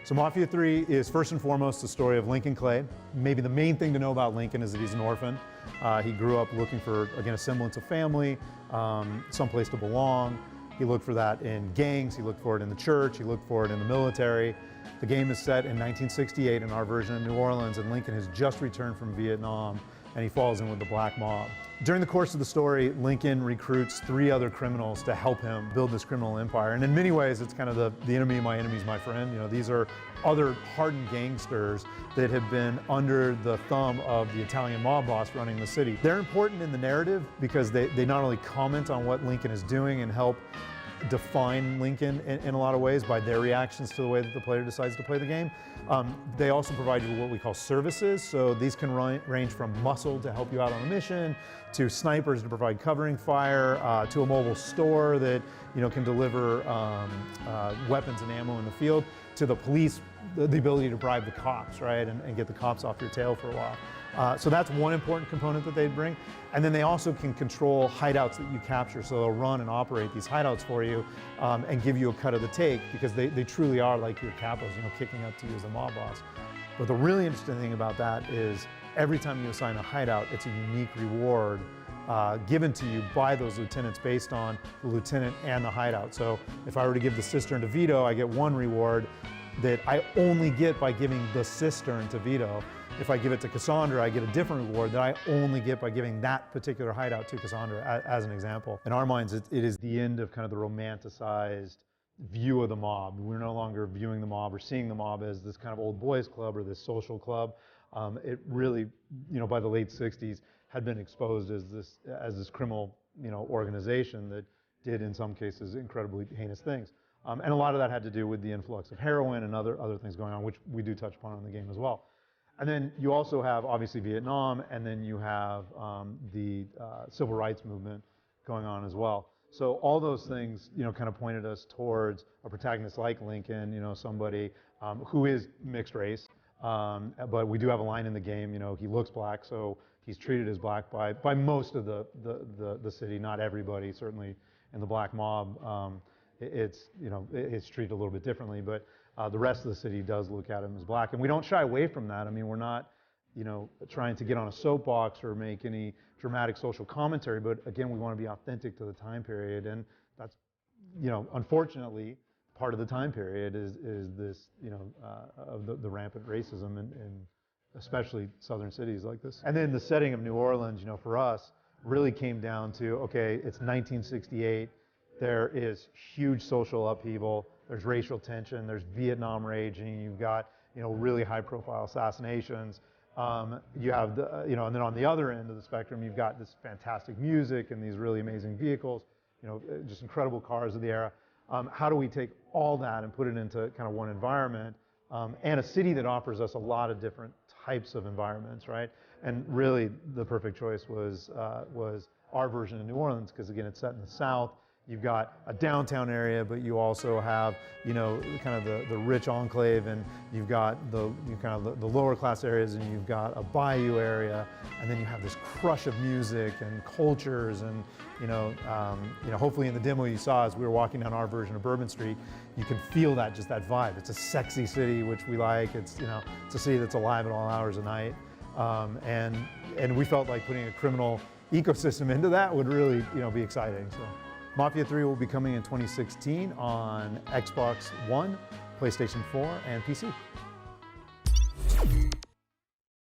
So Mafia 3 is first and foremost the story of Lincoln Clay. Maybe the main thing to know about Lincoln is that he's an orphan. He grew up looking for, again, a semblance of family, someplace to belong. He looked for that in gangs, he looked for it in the church, he looked for it in the military. The game is set in 1968 in our version of New Orleans, and Lincoln has just returned from Vietnam, and he falls in with the black mob. During the course of the story, Lincoln recruits 3 other criminals to help him build this criminal empire. And in many ways, it's kind of the enemy of my enemy is my friend. You know, these are other hardened gangsters that have been under the thumb of the Italian mob boss running the city. They're important in the narrative because they not only comment on what Lincoln is doing and help define Lincoln in a lot of ways by their reactions to the way that the player decides to play the game. They also provide you with what we call services. So these can range from muscle to help you out on a mission, to snipers to provide covering fire, to a mobile store that can deliver weapons and ammo in the field, to the police, the ability to bribe the cops, right, and get the cops off your tail for a while. So that's one important component that they bring. And then they also can control hideouts that you capture. So they'll run and operate these hideouts for you and give you a cut of the take, because they truly are like your capos, kicking up to you as a mob boss. But the really interesting thing about that is every time you assign a hideout, it's a unique reward given to you by those lieutenants based on the lieutenant and the hideout. So if I were to give the cistern to Vito, I get one reward that I only get by giving the cistern to Vito. If I give it to Cassandra, I get a different reward that I only get by giving that particular hideout to Cassandra, as an example. In our minds, it is the end of kind of the romanticized view of the mob. We're no longer viewing the mob or seeing the mob as this kind of old boys club or this social club. It really, by the late 60s, had been exposed as this criminal, organization that did, in some cases, incredibly heinous things. And a lot of that had to do with the influx of heroin and other things going on, which we do touch upon in the game as well. And then you also have, obviously, Vietnam, and then you have the civil rights movement going on as well. So all those things, kind of pointed us towards a protagonist like Lincoln, somebody who is mixed race. But we do have a line in the game, he looks black, so he's treated as black by most of the city, not everybody, certainly in the black mob. It's treated a little bit differently, but the rest of the city does look at him as black, and we don't shy away from that. I mean, we're not, trying to get on a soapbox or make any dramatic social commentary, but again, we want to be authentic to the time period, and that's, unfortunately, part of the time period is this, of the rampant racism in especially southern cities like this. And then the setting of New Orleans, for us, really came down to, okay, it's 1968. There is huge social upheaval, there's racial tension, there's Vietnam raging, you've got, really high-profile assassinations. You have, and then on the other end of the spectrum, you've got this fantastic music and these really amazing vehicles, just incredible cars of the era. How do we take all that and put it into kind of one environment, and a city that offers us a lot of different types of environments, right? And really, the perfect choice was our version of New Orleans, because again, it's set in the South. You've got a downtown area, but you also have, kind of the rich enclave, and you've got the lower class areas, and you've got a bayou area, and then you have this crush of music and cultures, and hopefully in the demo you saw as we were walking down our version of Bourbon Street, you can feel just that vibe. It's a sexy city, which we like. It's it's a city that's alive at all hours of night, and we felt like putting a criminal ecosystem into that would really be exciting. So. Mafia 3 will be coming in 2016 on Xbox One, PlayStation 4, and PC.